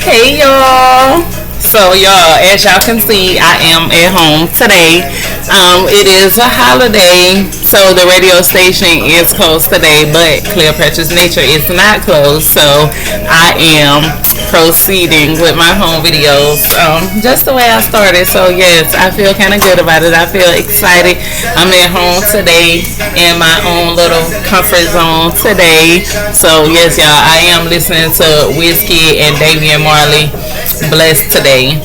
Hey y'all. So y'all, as y'all can see, I am at home today. It is a holiday, so the radio station is closed today, but Cleopatra's Nature is not closed. So I am proceeding with my home videos, just the way I started. So yes, I feel kind of good about it. I feel excited. I'm at home today in my own little comfort zone today. So yes, y'all, I am listening to Whiskey and Damian Marley, Blessed today,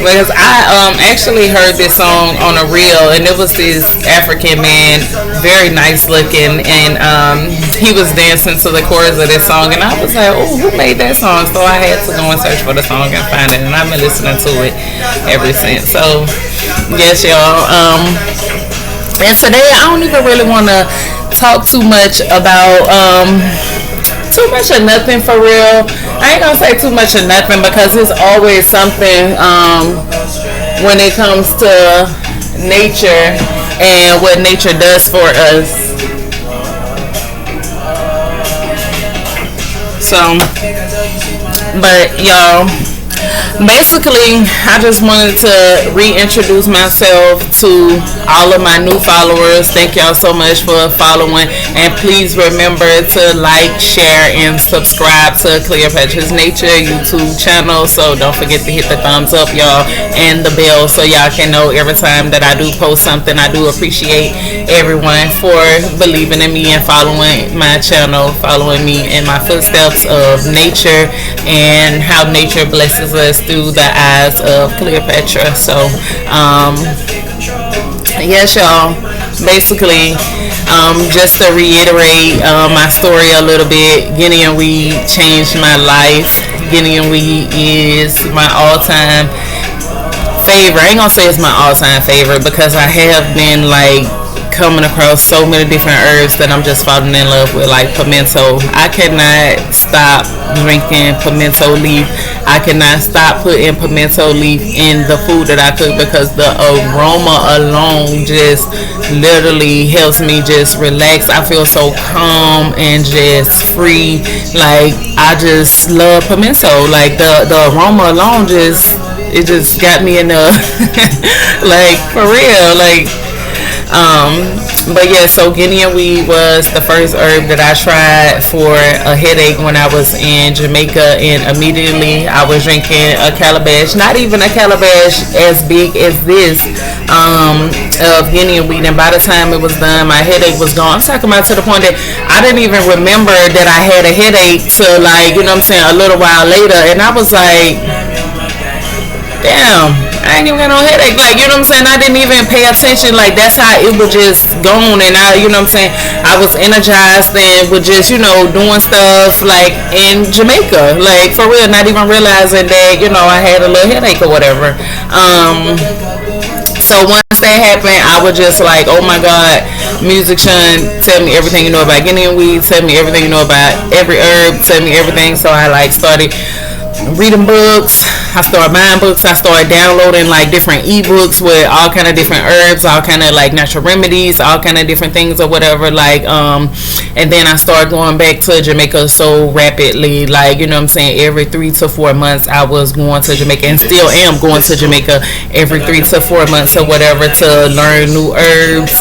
because I actually heard this song on a reel, and it was this African man, very nice looking, and he was dancing to the chorus of this song, and I was like, oh, who made that song? So I had to go and search for the song and find it, and I've been listening to it ever since. So yes, y'all, and today I don't even really want to talk too much about too much of nothing, for real. I ain't gonna say too much of nothing, because it's always something when it comes to nature and what nature does for us. So, but y'all, basically, I just wanted to reintroduce myself to all of my new followers. Thank y'all so much for following, and please remember to like, share, and subscribe to Cleopatra's Nature YouTube channel. So don't forget to hit the thumbs up, y'all, and the bell, so y'all can know every time that I do post something. I do appreciate everyone for believing in me and following my channel, following me in my footsteps of nature and how nature blesses us through the eyes of Cleopatra. So yes, y'all, basically, just to reiterate my story a little bit, Guinea weed changed my life. Guinea weed is my all-time favorite. I ain't gonna say it's my all-time favorite, because I have been like coming across so many different herbs that I'm just falling in love with, like pimento. I cannot stop drinking pimento leaf. I cannot stop putting pimento leaf in the food that I cook, because the aroma alone just literally helps me just relax. I feel so calm and just free. Like, I just love pimento. Like, the aroma alone just got me in the like, for real, like. But yeah, so Guinea weed was the first herb that I tried for a headache when I was in Jamaica, and immediately I was drinking a calabash, not even a calabash as big as this, of Guinea weed, and by the time it was done, my headache was gone. I'm talking about to the point that I didn't even remember that I had a headache till, like, you know what I'm saying, a little while later, and I was like, damn, I ain't even got no headache. Like, you know what I'm saying? I didn't even pay attention. Like, that's how it was just gone. And I, you know what I'm saying? I was energized and was just, you know, doing stuff like in Jamaica. Like, for real, not even realizing that, you know, I had a little headache or whatever. So once that happened, I was just like, oh my God, Music Shun, tell me everything you know about Guinea weed, tell me everything you know about every herb, tell me everything. So I like started reading books. I started buying books. I started downloading like different ebooks with all kind of different herbs, all kind of like natural remedies, all kind of different things or whatever. Like, and then I started going back to Jamaica so rapidly. Like, you know what I'm saying? Every 3 to 4 months, I was going to Jamaica, and still am going to Jamaica every 3 to 4 months or whatever to learn new herbs.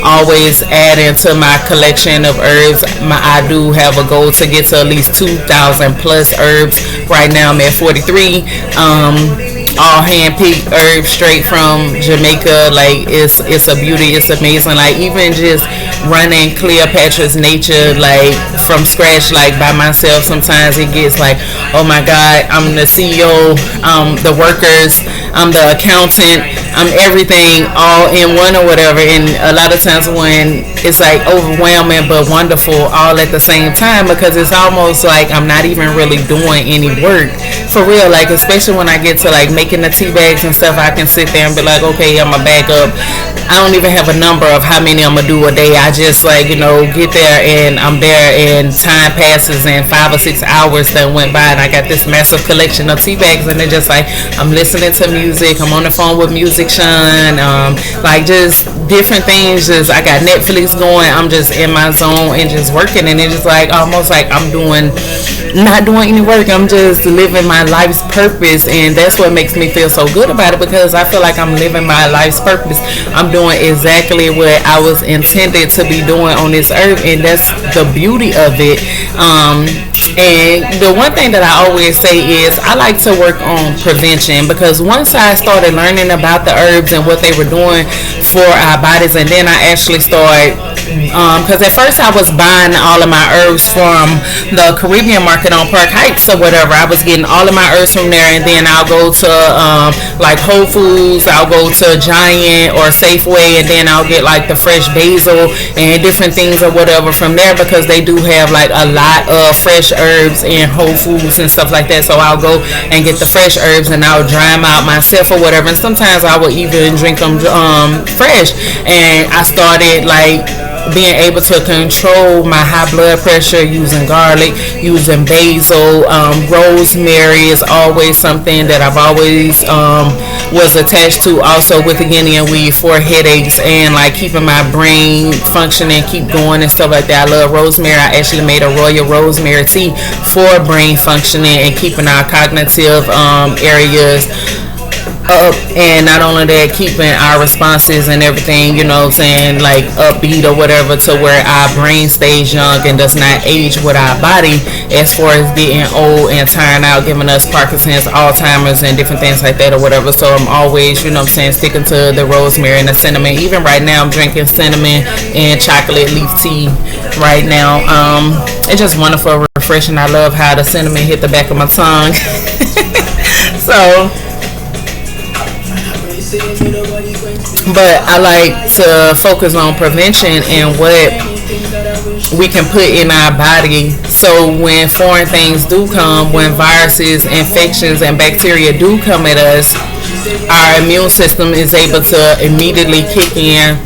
Always adding to my collection of herbs. I do have a goal to get to at least 2,000 plus herbs. Right now I'm at 43. All hand-picked herbs straight from Jamaica. Like, it's a beauty. It's amazing. Like, even just running Cleopatra's Nature, like, from scratch, like, by myself, sometimes it gets like, oh my God, I'm the CEO, the workers, I'm the accountant, I'm everything all in one or whatever. And a lot of times when it's like overwhelming but wonderful all at the same time, because it's almost like I'm not even really doing any work, for real. Like, especially when I get to like making the tea bags and stuff, I can sit there and be like, okay, I'm gonna back up. I don't even have a number of how many I'm gonna do a day. I just, like, you know, get there and I'm there, and time passes and 5 or 6 hours that went by, and I got this massive collection of tea bags, and they're just like, I'm listening to music, I'm on the phone with Music Shun, like just different things. Just, I got Netflix going, I'm just in my zone and just working, and it's just like almost like I'm not doing any work. I'm just living my my life's purpose, and that's what makes me feel so good about it, because I feel like I'm living my life's purpose. I'm doing exactly what I was intended to be doing on this earth, and that's the beauty of it. And the one thing that I always say is I like to work on prevention, because once I started learning about the herbs and what they were doing for our bodies, and then I actually started, because at first I was buying all of my herbs from the Caribbean market on Park Heights or whatever. I was getting all of my herbs from there, and then I'll go to like Whole Foods, I'll go to Giant or Safeway, and then I'll get like the fresh basil and different things or whatever from there, because they do have like a lot of fresh herbs in Whole Foods and stuff like that. So I'll go and get the fresh herbs, and I'll dry them out myself or whatever, and sometimes I will even drink them fresh. And I started like being able to control my high blood pressure using garlic, using basil. Rosemary is always something that I've always was attached to, also with the Guinea weed for headaches and like keeping my brain functioning, keep going and stuff like that. I love rosemary. I actually made a royal rosemary tea for brain functioning and keeping our cognitive areas up, and not only that, keeping our responses and everything, you know what I'm saying, like upbeat or whatever, to where our brain stays young and does not age with our body as far as getting old and tiring out, giving us Parkinson's, Alzheimer's, and different things like that or whatever. So I'm always, you know what I'm saying, sticking to the rosemary and the cinnamon. Even right now I'm drinking cinnamon and chocolate leaf tea right now. It's just wonderful, refreshing. I love how the cinnamon hit the back of my tongue. So but I like to focus on prevention and what we can put in our body, so when foreign things do come, when viruses, infections, and bacteria do come at us, our immune system is able to immediately kick in,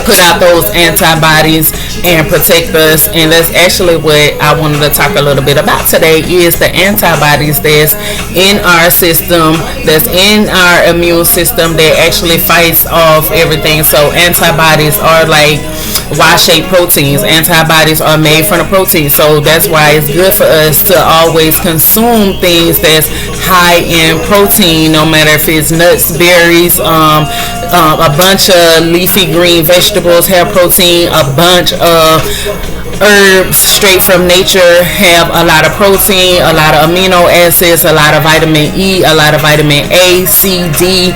put out those antibodies and protect us. And that's actually what I wanted to talk a little bit about today, is the antibodies that's in our system, that's in our immune system, that actually fights off everything. So antibodies are like Y-shaped proteins. Antibodies are made from the protein, so that's why it's good for us to always consume things that's high in protein, no matter if it's nuts, berries, a bunch of leafy green vegetables have protein, a bunch of herbs straight from nature have a lot of protein, a lot of amino acids, a lot of vitamin E, a lot of vitamin A, C, D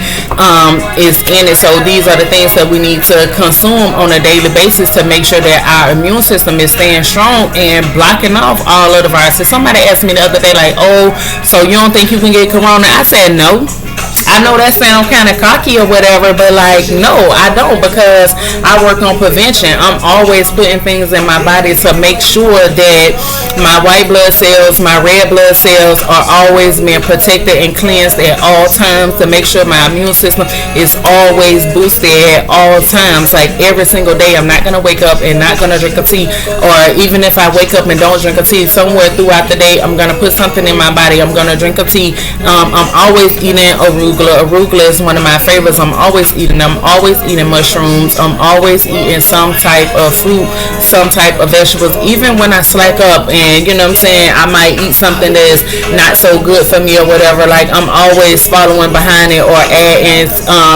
is in it. So these are the things that we need to consume on a daily basis to make sure that our immune system is staying strong and blocking off all of the viruses. Somebody asked me the other day, like, oh, so you don't think you can get corona? I said no. I know that sounds kind of cocky or whatever, but like, no, I don't, because I work on prevention. I'm always putting things in my body to make sure that my white blood cells, my red blood cells are always being protected and cleansed at all times, to make sure my immune system is always boosted at all times. Like every single day, I'm not going to wake up and not going to drink a tea, or even if I wake up and don't drink a tea, somewhere throughout the day, I'm going to put something in my body. I'm going to drink a tea. I'm always eating arugula. Arugula is one of my favorites. I'm always eating them. I'm always eating mushrooms. I'm always eating some type of fruit, some type of vegetables. Even when I slack up and, you know what I'm saying, I might eat something that's not so good for me or whatever, like I'm always following behind it or adding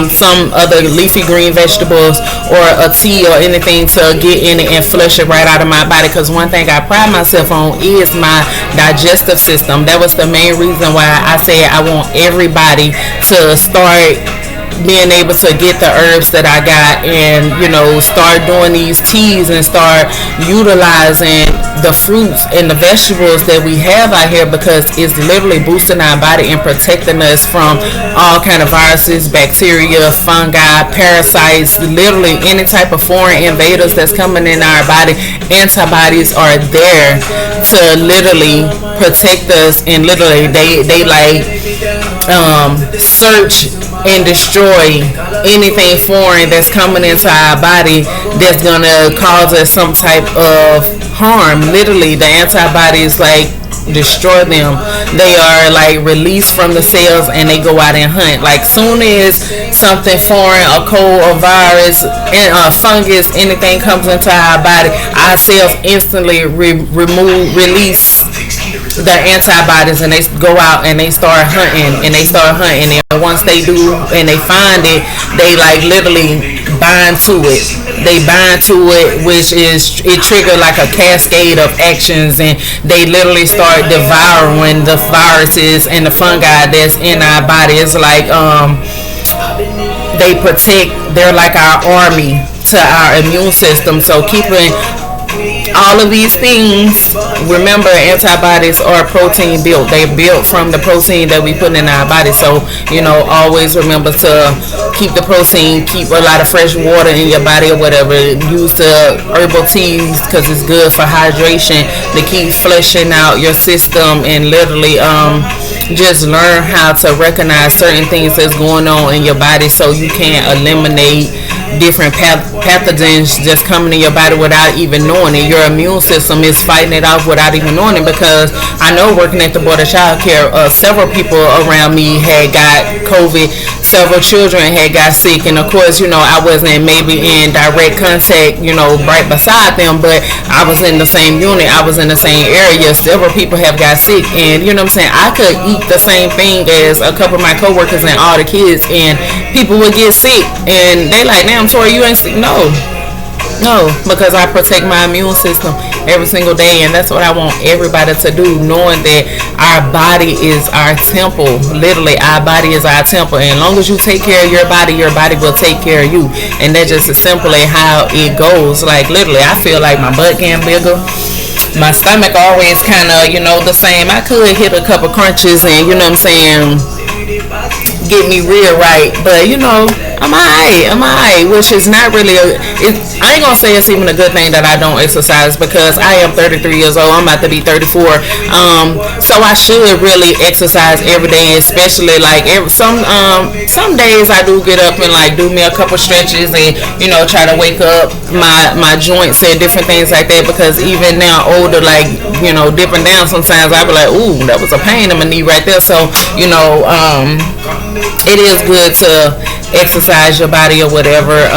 some other leafy green vegetables or a tea or anything to get in it and flush it right out of my body. Because one thing I pride myself on is my digestive system. That was the main reason why I said I want everybody to start being able to get the herbs that I got, and you know, start doing these teas and start utilizing the fruits and the vegetables that we have out here, because it's literally boosting our body and protecting us from all kind of viruses, bacteria, fungi, parasites, literally any type of foreign invaders that's coming in our body. Antibodies are there to literally protect us, and literally they like search and destroy anything foreign that's coming into our body that's gonna cause us some type of harm. Literally, the antibodies like destroy them. They are like released from the cells and they go out and hunt. Like soon as something foreign, a cold, a virus, and a fungus, anything comes into our body, our cells instantly release the antibodies, and they go out and they start hunting, and once they do and they find it, they like literally bind to it. They bind to it, which is it triggered like a cascade of actions, and they literally start devouring the viruses and the fungi that's in our body. It's like they protect. They're like our army to our immune system. So keeping all of these things, remember, antibodies are protein built. They're built from the protein that we put in our body. So, always remember to keep the protein, keep a lot of fresh water in your body or whatever. Use the herbal teas because it's good for hydration to keep fleshing out your system, and literally just learn how to recognize certain things that's going on in your body so you can eliminate different pathogens just coming in your body without even knowing it. Your immune system is fighting it off without even knowing it, because I know working at the Board of Child Care, several people around me had got COVID, several children had got sick, and of course, I wasn't maybe in direct contact, right beside them, but I was in the same unit, I was in the same area. Several people have got sick, and you know what I'm saying, I could eat the same thing as a couple of my coworkers and all the kids, and people would get sick, and they like, damn, Tori, you ain't sick. No, because I protect my immune system every single day, and that's what I want everybody to do, knowing that our body is our temple. Literally, our body is our temple, and as long as you take care of your body will take care of you, and that's just as simply how it goes. Like literally, I feel like my butt getting bigger. My stomach always kind of, the same. I could hit a couple crunches and, you know what I'm saying, get me real right, but I'm alright, which is not really I ain't gonna say it's even a good thing that I don't exercise, because I am 33 years old. I'm about to be 34, so I should really exercise every day, especially like some days I do get up and like do me a couple stretches and try to wake up my joints and different things like that, because even now older, like dipping down sometimes I be like, ooh, that was a pain in my knee right there. So it is good to exercise your body or whatever,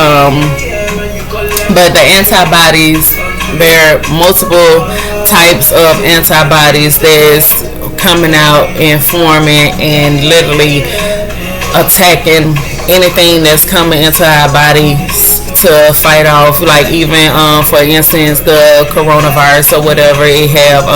but the antibodies, there are multiple types of antibodies that's coming out and forming and literally attacking anything that's coming into our bodies to fight off, like even for instance the coronavirus or whatever, it have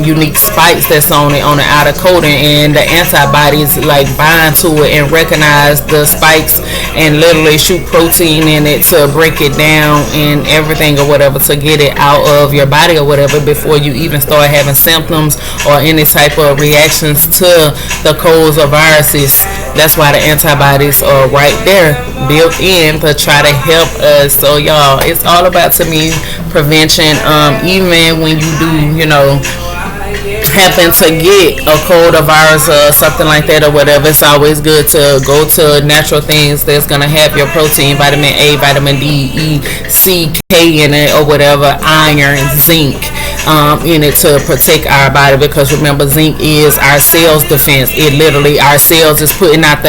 unique spikes that's on it on the outer coating, and the antibodies like bind to it and recognize the spikes and literally shoot protein in it to break it down and everything or whatever, to get it out of your body or whatever before you even start having symptoms or any type of reactions to the colds or viruses. That's why the antibodies are right there built in to try to help us. So y'all, it's all about, to me, prevention. Even when you do happen to get a cold or virus or something like that or whatever, it's always good to go to natural things that's going to have your protein, vitamin A, vitamin D, E, C, K in it or whatever, iron, zinc in it to protect our body, because remember, zinc is our cells defense. It literally, our cells is putting out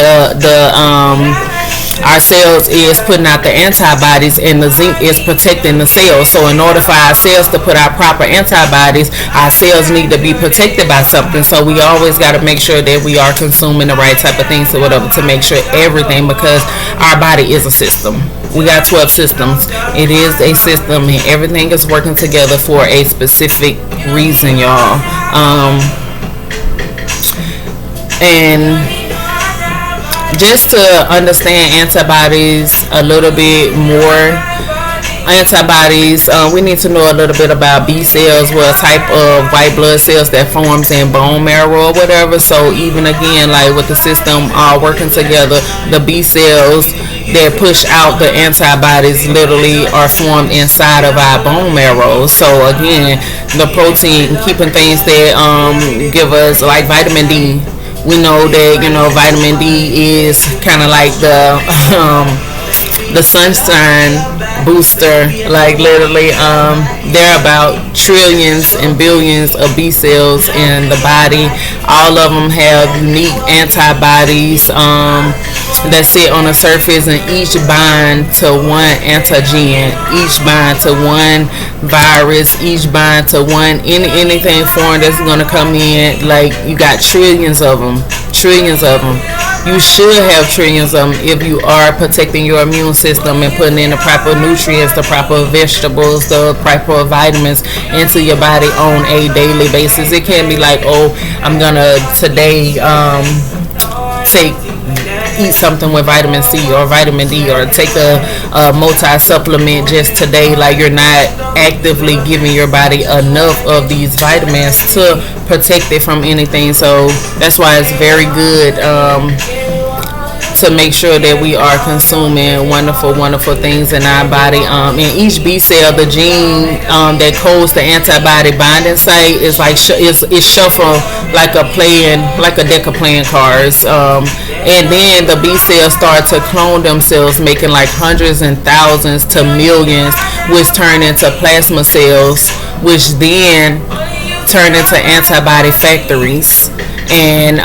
our cells is putting out the antibodies, and the zinc is protecting the cells. So in order for our cells to put out proper antibodies, our cells need to be protected by something. So we always got to make sure that we are consuming the right type of things or whatever to make sure everything, because our body is a system. We got 12 systems. It is a system, and everything is working together for a specific reason, y'all. And just to understand antibodies a little bit more, we need to know a little bit about B cells, what type of white blood cells that forms in bone marrow or whatever. So even again, like with the system all working together, the B cells that push out the antibodies literally are formed inside of our bone marrow. So again, the protein, keeping things that give us, like vitamin D. We know that vitamin D is kind of like the sunshine booster. Like literally, there are about trillions and billions of B cells in the body. All of them have unique antibodies. that sit on the surface, and each bind to one antigen, each bind to one virus, each bind to one anything foreign that's gonna come in. Like, you got trillions of them, trillions of them. You should have trillions of them if you are protecting your immune system and putting in the proper nutrients, the proper vegetables, the proper vitamins into your body on a daily basis. It can't be like, oh, I'm gonna today take eat something with vitamin C or vitamin D, or take a multi supplement just today. Like, you're not actively giving your body enough of these vitamins to protect it from anything. So that's why it's very good to make sure that we are consuming wonderful things in our body. In each B cell, the gene that codes the antibody binding site is like it's shuffled like a deck of playing cards. And then the B cells start to clone themselves, making like hundreds and thousands to millions, which turn into plasma cells, which then turn into antibody factories. And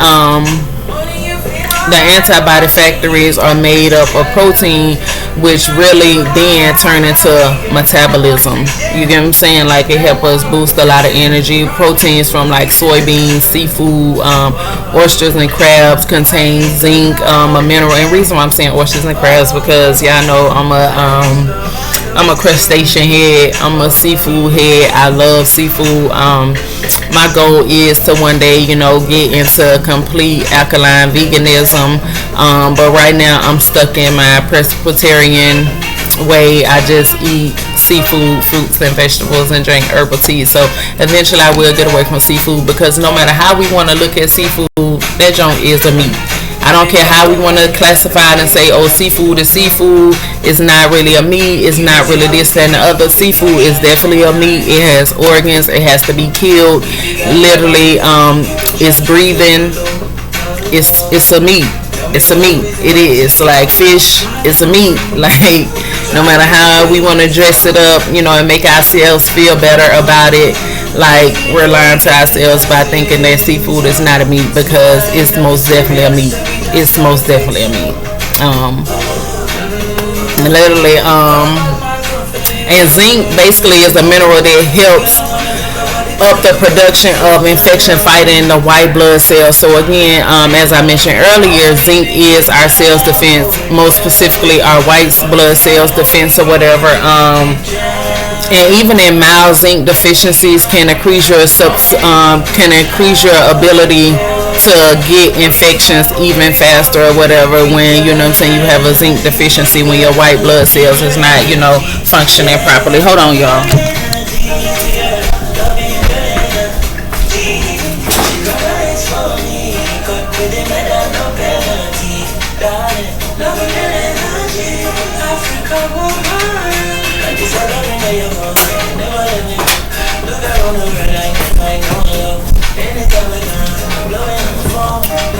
the antibody factories are made up of protein, which really then turn into metabolism. You get what I'm saying? Like, it helps us boost a lot of energy. Proteins from like soybeans, seafood, oysters and crabs contain zinc, a mineral. And the reason why I'm saying oysters and crabs, because y'all know I'm a crustacean head. I'm a seafood head. I love seafood. My goal is to one day, get into complete alkaline veganism. But right now I'm stuck in my Presbyterian way. I just eat seafood, fruits and vegetables, and drink herbal tea. So eventually I will get away from seafood, because no matter how we want to look at seafood, that junk is a meat. I don't care how we want to classify it and say, oh, seafood is seafood. It's not really a meat. It's not really this and the other. Seafood is definitely a meat. It has organs. It has to be killed. Literally, it's breathing. It's a meat. It's a meat. It is. Like fish, it's a meat. Like, no matter how we want to dress it up, and make ourselves feel better about it, like, we're lying to ourselves by thinking that seafood is not a meat, because it's most definitely a meat. It's most definitely a meat. Literally, and zinc basically is a mineral that helps up the production of infection fighting the white blood cells. So again, as I mentioned earlier, zinc is our cells defense, most specifically our white blood cells defense or whatever. And even in mild zinc deficiencies can increase your ability to get infections even faster or whatever, when you have a zinc deficiency, when your white blood cells is not functioning properly. Hold on, y'all.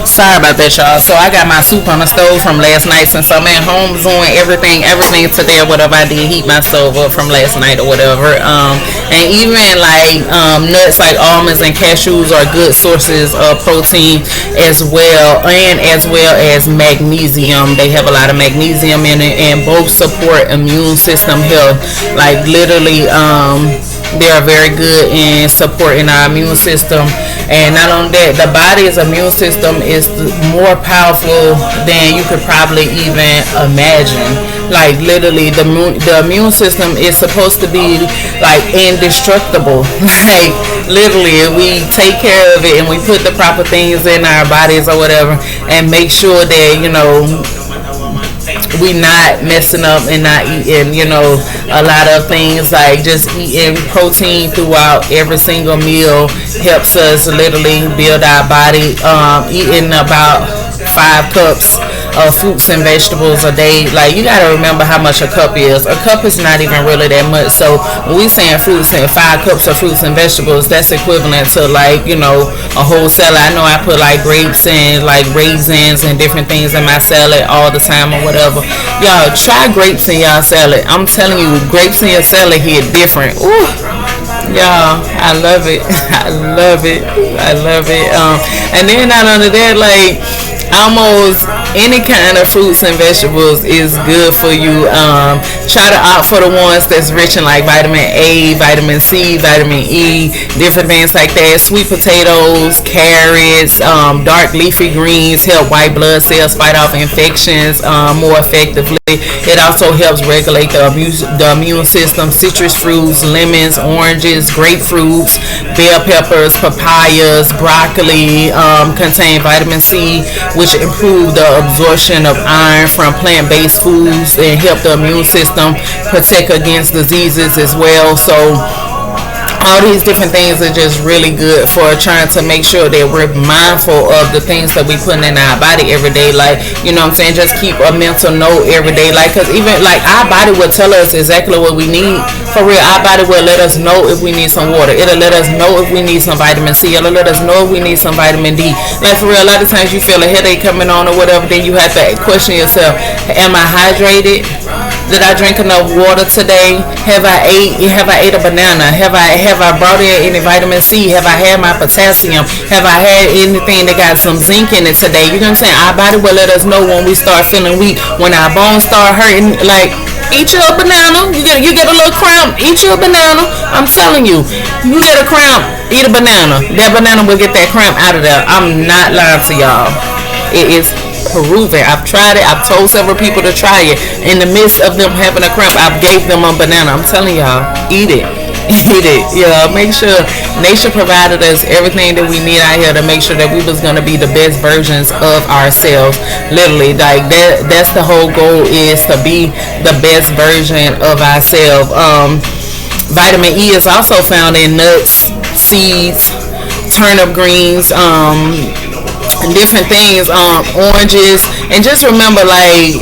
Sorry about that, y'all. So I got my soup on the stove from last night, since I'm at home doing everything today or whatever. I did heat my stove up from last night or whatever. And even like nuts like almonds and cashews are good sources of protein as well, and as well as magnesium. They have a lot of magnesium in it, and both support immune system health. Like, literally, they are very good in supporting our immune system. And not only that, the body's immune system is more powerful than you could probably even imagine. Like, literally, the immune system is supposed to be like indestructible. Like, literally, if we take care of it and we put the proper things in our bodies or whatever, and make sure that we not messing up and not eating, a lot of things, like just eating protein throughout every single meal helps us literally build our body. Eating about 5 cups of fruits and vegetables a day. Like, you gotta remember how much a cup is. A cup is not even really that much. So when we saying fruits and 5 cups of fruits and vegetables, that's equivalent to like, a whole salad. I know I put like grapes and like raisins and different things in my salad all the time or whatever. Y'all try grapes in y'all salad. I'm telling you, grapes in your salad hit different. Ooh. Y'all, I love it. I love it. I love it. And then not only that, like, almost any kind of fruits and vegetables is good for you. Try to opt for the ones that's rich in like vitamin A, vitamin C, vitamin E, different things like that. Sweet potatoes, carrots, dark leafy greens help white blood cells fight off infections more effectively. It also helps regulate the immune system. Citrus fruits, lemons, oranges, grapefruits, bell peppers, papayas, broccoli contain vitamin C, which improve the absorption of iron from plant-based foods and help the immune system protect against diseases as well. So all these different things are just really good for trying to make sure that we're mindful of the things that we put in our body every day. Like, you know what I'm saying, just keep a mental note every day. Like, because even like our body will tell us exactly what we need. For real, our body will let us know if we need some water. It'll let us know if we need some vitamin C. It'll let us know if we need some vitamin D. Like, for real, a lot of times you feel a headache coming on or whatever, then you have to question yourself, am I hydrated? Did I drink enough water today? Have I ate a banana? Have I brought in any vitamin C? Have I had my potassium? Have I had anything that got some zinc in it today? You know what I'm saying? Our body will let us know when we start feeling weak, when our bones start hurting. Like, eat you a banana. You get a little cramp, eat you a banana. I'm telling you, you get a cramp, eat a banana. That banana will get that cramp out of there. I'm not lying to y'all. It is proven. I've tried it. I've told several people to try it. In the midst of them having a cramp, I gave them a banana. I'm telling y'all, eat it. Eat it. Yeah, make sure nature provided us everything that we need out here to make sure that we was going to be the best versions of ourselves. Literally, like that's the whole goal, is to be the best version of ourselves. Vitamin E is also found in nuts, seeds, turnip greens, different things, oranges. And just remember, like,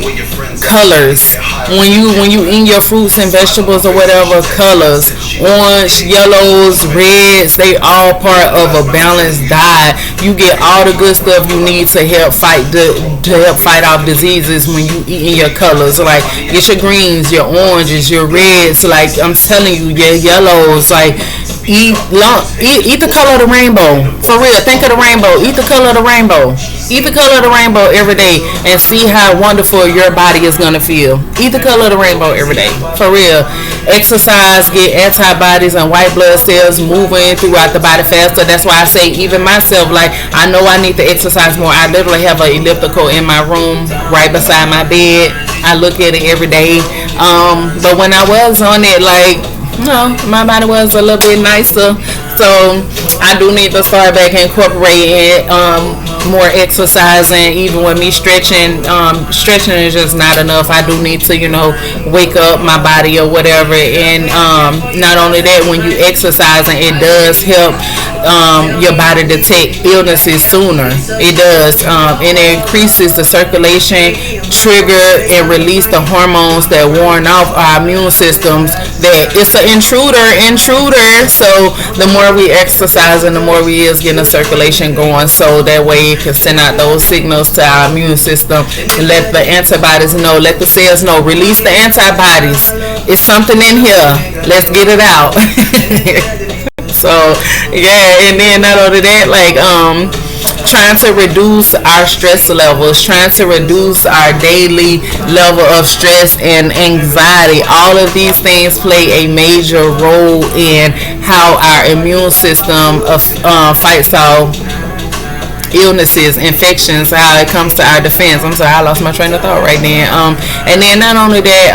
colors when you eat your fruits and vegetables or whatever. Colors, orange, yellows, reds, they all part of a balanced diet. You get all the good stuff you need to help fight off diseases when you eating your colors. Like, get your greens, your oranges, your reds. Like, I'm telling you, your yellows. Like, eat the color of the rainbow. For real, think of the rainbow. Eat the color of the rainbow. Eat the color of the rainbow every day and see how wonderful your body is going to feel. Eat the color of the rainbow every day. For real. Exercise, get antibodies and white blood cells moving throughout the body faster. That's why I say, even myself, like, I know I need to exercise more. I literally have an elliptical in my room right beside my bed. I look at it every day. But when I was on it, like, no, my body was a little bit nicer. So I do need to start back incorporating more exercising. Even with me stretching, stretching is just not enough. I do need to, wake up my body or whatever. And not only that, when you exercising, it does help your body detect illnesses sooner. It does. And it increases the circulation, trigger and release the hormones that warn off our immune systems that it's an intruder. So the more we exercise and the more we is getting the circulation going, so that way it can send out those signals to our immune system and let the antibodies know, let the cells know, release the antibodies. It's something in here. Let's get it out. So yeah, and then not only that, like trying to reduce our stress levels, trying to reduce our daily level of stress and anxiety. All of these things play a major role in how our immune system fights off illnesses, infections, how it comes to our defense. I'm sorry, I lost my train of thought right then. And then not only that,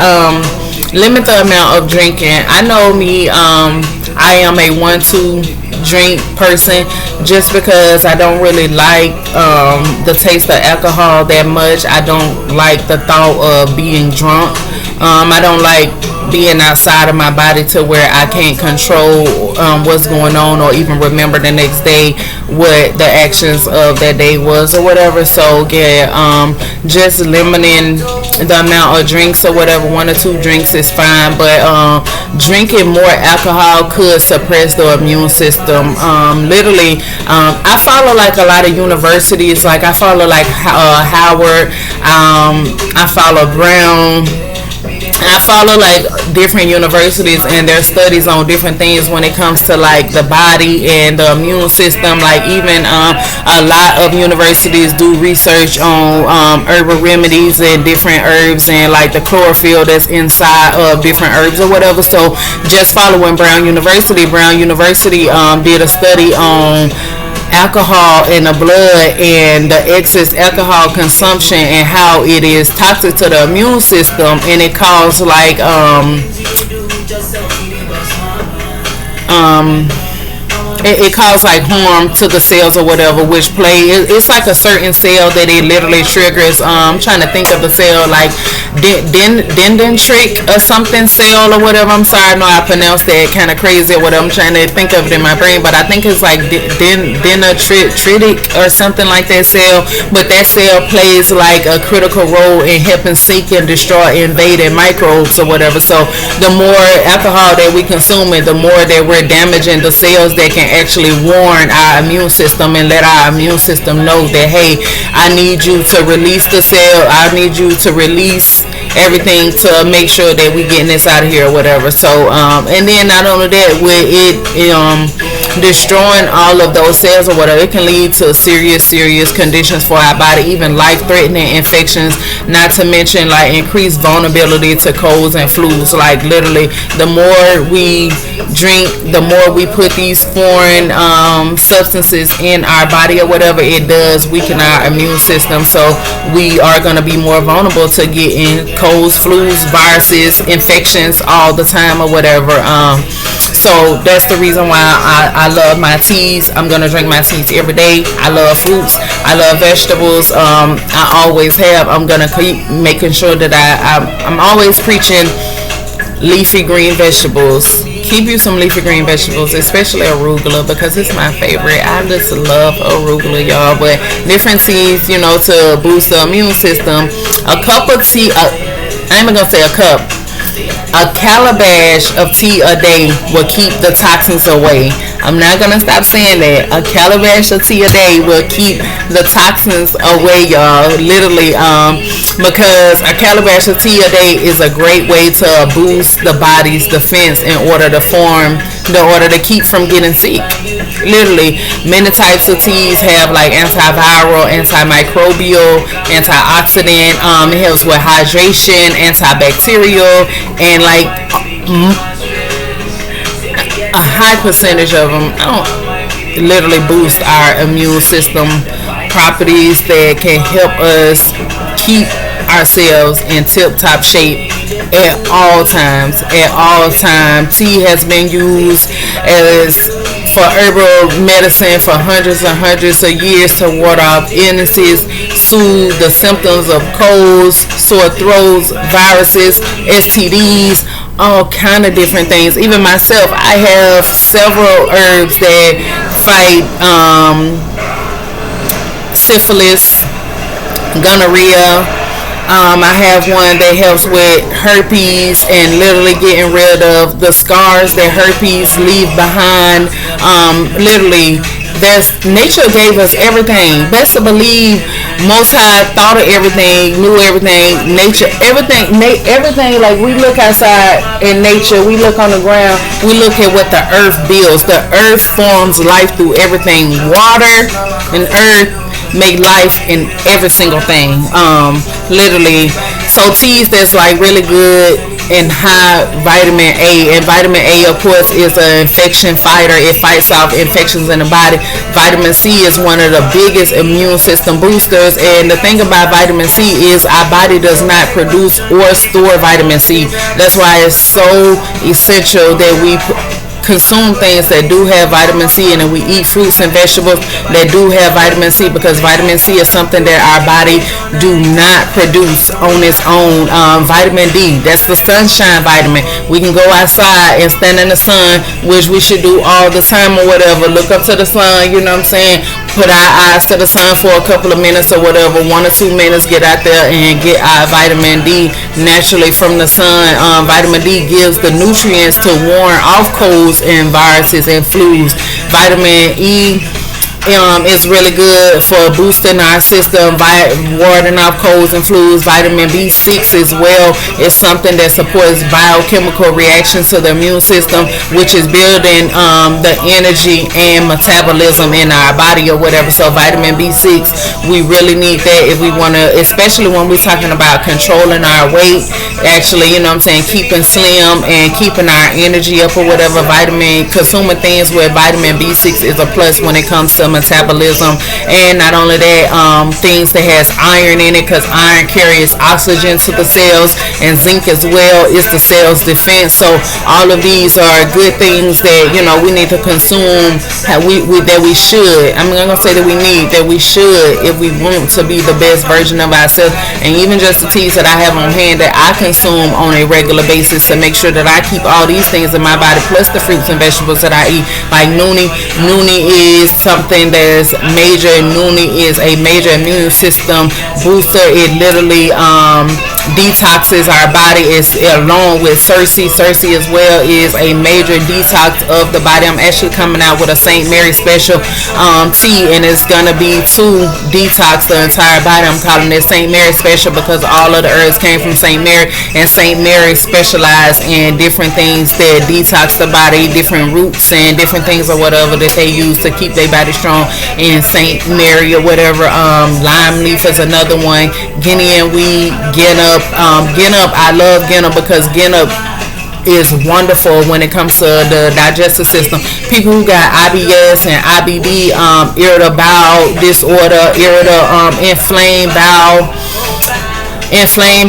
limit the amount of drinking. I know me, I am a 1-2 drink person, just because I don't really like the taste of alcohol that much. I don't like the thought of being drunk. I don't like being outside of my body to where I can't control what's going on, or even remember the next day what the actions of that day was or whatever. So yeah, just limiting the amount of drinks or whatever. 1 or 2 drinks is fine, but drinking more alcohol could suppress the immune system. Literally, I follow like a lot of universities. Like I follow like Howard, I follow Brown, I follow like different universities and their studies on different things when it comes to like the body and the immune system. Like even a lot of universities do research on herbal remedies and different herbs and like the chlorophyll that's inside of different herbs or whatever. So just following Brown University, did a study on alcohol in the blood and the excess alcohol consumption and how it is toxic to the immune system, and it causes like um it causes like harm to the cells or whatever, which it's like a certain cell that it literally triggers. I'm trying to think of the cell like dendritic or something cell or whatever. I'm sorry, I know I pronounced that kind of crazy or whatever. I'm trying to think of it in my brain, but I think it's like dendritic or something like that cell. But that cell plays like a critical role in helping seek and destroy invading microbes or whatever. So the more alcohol that we consume, the more that we're damaging the cells that can actually warn our immune system and let our immune system know that, hey, I need you to release the cell, I need you to release everything to make sure that we getting this out of here or whatever. So and then not only that, with it destroying all of those cells or whatever, it can lead to serious conditions for our body, even life-threatening infections, not to mention like increased vulnerability to colds and flus. Like literally, the more we drink, the more we put these foreign substances in our body or whatever, it does weaken our immune system. So we are going to be more vulnerable to getting colds, flus, viruses, infections all the time or whatever. So that's the reason why I love my teas. I'm gonna drink my teas every day. I love fruits. I love vegetables. I always have. I'm gonna keep making sure that I'm always preaching leafy green vegetables. Keep you some leafy green vegetables, especially arugula, because it's my favorite. I just love arugula, y'all. But different teas, to boost the immune system. A cup of tea. I'm not gonna say a cup. A calabash of tea a day will keep the toxins away. I'm not gonna stop saying that. A calabash of tea a day will keep the toxins away, y'all. Literally, because a calabash of tea a day is a great way to boost the body's defense in order to keep from getting sick. Literally, many types of teas have like antiviral, antimicrobial, antioxidant. It helps with hydration, antibacterial, and like a high percentage of them literally boost our immune system properties that can help us keep ourselves in tip-top shape at all times. Tea has been used as for herbal medicine for hundreds and hundreds of years to ward off illnesses, soothe the symptoms of colds, sore throats, viruses, STDs, all kind of different things. Even myself, I have several herbs that fight syphilis, gonorrhea. I have one that helps with herpes and literally getting rid of the scars that herpes leave behind. Literally, nature gave us everything. Best to believe, Most High thought of everything, knew everything. Nature, everything. Like we look outside in nature, we look on the ground, we look at what the earth builds. The earth forms life through everything. Water and earth make life in every single thing. Literally. So teas that's like really good and high vitamin A. And vitamin A, of course, is an infection fighter. It fights off infections in the body. Vitamin C is one of the biggest immune system boosters. And the thing about vitamin C is our body does not produce or store vitamin C. That's why it's so essential that we consume things that do have vitamin C, and then we eat fruits and vegetables that do have vitamin C, because vitamin C is something that our body do not produce on its own. Vitamin D, that's the sunshine vitamin. We can go outside and stand in the sun, which we should do all the time or whatever. Look up to the sun, you know what I'm saying? Put our eyes to the sun for a couple of minutes or whatever, 1 or 2 minutes, get out there and get our vitamin D naturally from the sun. Vitamin D gives the nutrients to warn off colds and viruses and flus. Vitamin E It's really good for boosting our system, warding off colds and flus. Vitamin B6 as well is something that supports biochemical reactions to the immune system, which is building the energy and metabolism in our body or whatever. So vitamin B6, we really need that if we want to, especially when we're talking about controlling our weight, actually, you know what I'm saying, keeping slim and keeping our energy up or whatever. Consuming things with vitamin B6 is a plus when it comes to metabolism. And not only that, things that has iron in it, because iron carries oxygen to the cells, and zinc as well is the cell's defense. So all of these are good things that, you know, we need to consume, that we should, I'm not gonna say that we need, that we should, if we want to be the best version of ourselves. And even just the teas that I have on hand that I consume on a regular basis to make sure that I keep all these things in my body, plus the fruits and vegetables that I eat, like Noonie. Noonie is something that's major. Noonie is a major immune system booster. It literally detoxes our body. It's along with Cersei. Cersei as well is a major detox of the body. I'm actually coming out with a St. Mary special tea, and it's gonna be to detox the entire body. I'm calling it St. Mary special because all of the herbs came from St. Mary, and St. Mary specialized in different things that detox the body, different roots and different things or whatever that they use to keep their body strong. In St. Mary or whatever, lime leaf is another one. Guinean weed, Guinnep. I love Guinnep because Guinnep is wonderful when it comes to the digestive system. People who got IBS and IBD, irritable bowel disorder, inflamed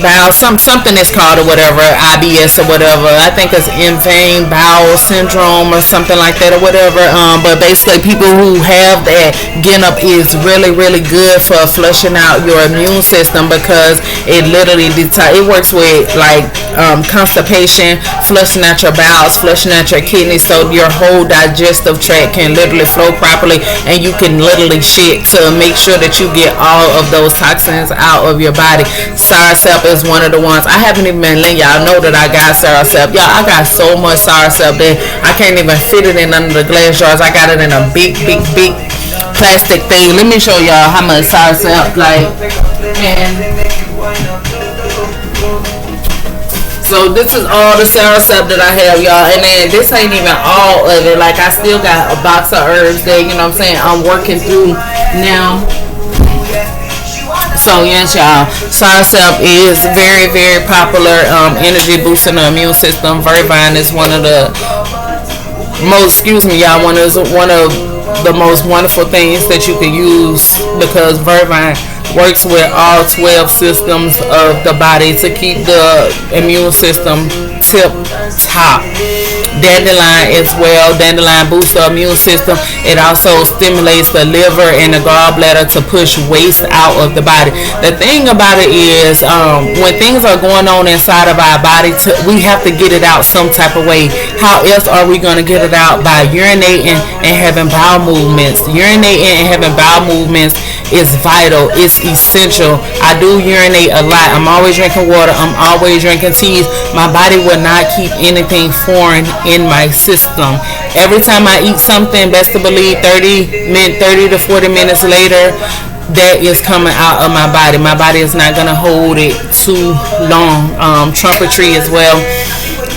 bowel, something is called or whatever, IBS or whatever. I think it's inflamed bowel syndrome or something like that or whatever. But basically, people who have that, Guinnep is really, really good for flushing out your immune system because it literally it works with like constipation, flushing out your bowels, flushing out your kidneys, so your whole digestive tract can literally flow properly, and you can literally shit to make sure that you get all of those toxins out of your body. Soursop is one of the ones. I haven't even been letting y'all know that I got soursop. Y'all, I got so much soursop that I can't even fit it in under the glass jars. I got it in a big plastic thing. Let me show y'all how much soursop, like, and so this is all the soursop that I have, y'all. And then this ain't even all of it. Like, I still got a box of herbs that, you know what I'm saying, I'm working through now. So yes, y'all, soursop is very, very popular energy boosting the immune system. Vervine is one of the one of the most wonderful things that you can use, because Vervine works with all 12 systems of the body to keep the immune system tip top. Dandelion as well. Dandelion boosts the immune system. It also stimulates the liver and the gallbladder to push waste out of the body. The thing about it is, when things are going on inside of our body, we have to get it out some type of way. How else are we going to get it out? By urinating and having bowel movements. Urinating and having bowel movements is vital. It's essential. I do urinate a lot. I'm always drinking water. I'm always drinking teas. My body will not keep anything foreign in my system. Every time I eat something, best to believe 30 to 40 minutes later, that is coming out of my body. My body is not going to hold it too long. Trumpetry as well.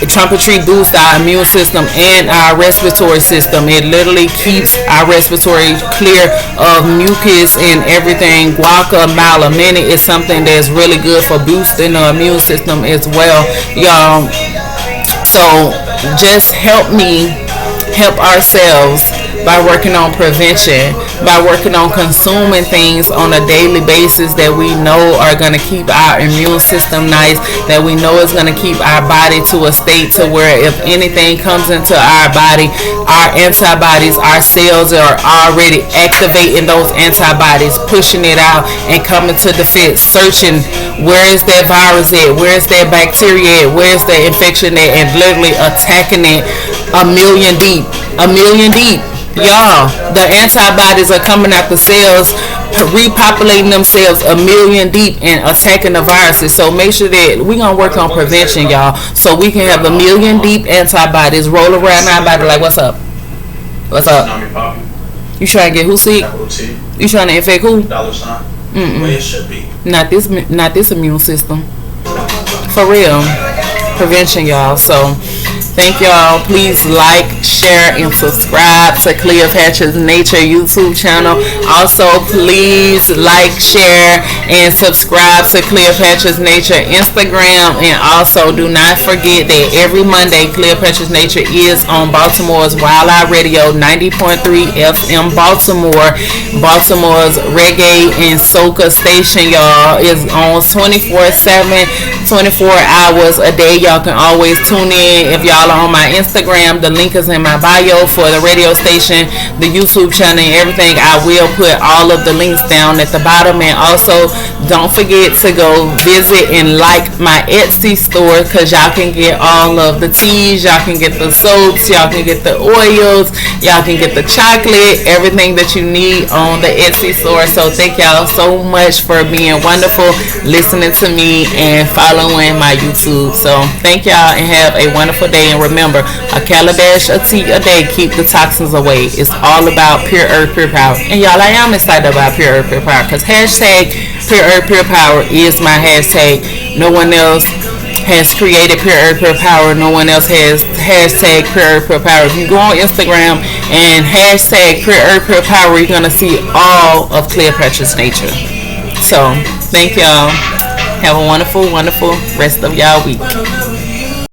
Trumpetry boosts our immune system and our respiratory system. It literally keeps our respiratory clear of mucus and everything. Guaca malamini is something that's really good for boosting the immune system as well, y'all. So just help ourselves by working on prevention, by working on consuming things on a daily basis that we know are going to keep our immune system nice, that we know is going to keep our body to a state to where if anything comes into our body, our antibodies, our cells are already activating those antibodies, pushing it out and coming to defense, searching where is that virus at, where is that bacteria at, where is that infection at, and literally attacking it a million deep. Y'all, the antibodies are coming out the cells, repopulating themselves a million deep and attacking the viruses. So make sure that we're going to work on prevention, y'all, so we can have a million deep antibodies roll around our body like, what's up? You trying to get who sick? Capital T. You trying to infect who? $. The way it should be. Not this immune system. For real. Prevention, y'all. So thank y'all. Please like, share, and subscribe to Cleopatra's Nature YouTube channel. Also, please like, share, and subscribe to Cleopatra's Nature Instagram. And also, do not forget that every Monday, Cleopatra's Nature is on Baltimore's Wild Eye Radio 90.3 FM Baltimore. Baltimore's reggae and soca station, y'all, is on 24/7, 24 hours a day. Y'all can always tune in. If y'all are on my Instagram, the link is in my bio for the radio station, the YouTube channel, and everything. I will put all of the links down at the bottom. And also, don't forget to go visit and like my Etsy store, because y'all can get all of the teas, y'all can get the soaps, y'all can get the oils, y'all can get the chocolate, everything that you need on the Etsy store. So thank y'all so much for being wonderful, listening to me, and following my YouTube. So thank y'all and have a wonderful day. And remember, a calabash of tea a day keep the toxins away. It's all about pure earth, pure power. And y'all, I am excited about pure earth, pure power, because hashtag pure earth, pure power is my hashtag. No one else has created pure earth, pure power. No one else has hashtag pure earth, pure power. If you go on Instagram and hashtag pure earth, pure power, you're going to see all of Cleopatra's Nature. So thank y'all. Have a wonderful, wonderful rest of y'all week.